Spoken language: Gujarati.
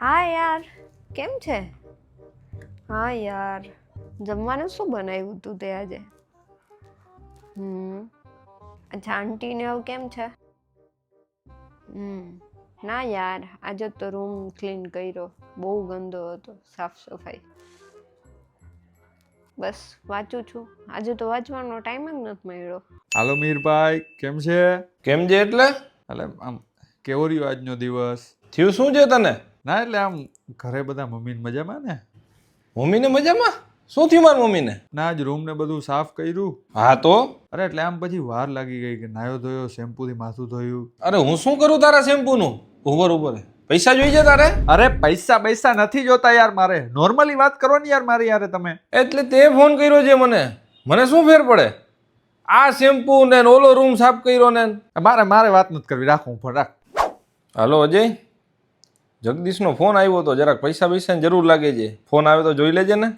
હા યાર, કેમ છે? હા યાર, જમવાનું શું બનાવ્યું તું તે આજે? અચ્છા, આંટી ને એવું કેમ છે? ના યાર, આજે તો રૂમ ક્લીન કર્યો, બહુ ગંદો હતો, સાફ સફાઈ. બસ વાંચું છું, આજે તો વાંચવાનો ટાઈમ જ નથી મળ્યો. હાલો મીરભાઈ, કેમ છે? કેમ છે એટલે આમ કેવો રહ્યો આજનો દિવસ? થયું શું છે તને? ના એટલે આમ ઘરે બધા મમ્મીને મજામાં ને? મમ્મીને મજામાં? શું થયું મારી મમ્મીને? ના આજ રૂમ ને બધું સાફ કર્યું. હા તો અરે એટલે આમ પછી વાર લાગી ગઈ કે નાયો ધોયો, શેમ્પૂથી માથું ધોયું. અરે હું શું કરું તારા શેમ્પૂનું? ઉપર પૈસા જોઈએ છે તારે? અરે પૈસા નથી જોતા યાર મારે. નોર્મલી વાત કરો ને યાર મારી યારે તમે. એટલે તે ફોન કર્યો છે મને શું ફેર પડે? આ શેમ્પૂ ને ઓલો રૂમ સાફ કર્યો ને મારે વાત નથી કરવી, રાખો ફોન રાખ. હાલો અજય, જગદીશનો ફોન આવ્યો હતો, જરાક પૈસાની જરૂર લાગે છે. ફોન આવે તો જોઈ લેજે ને.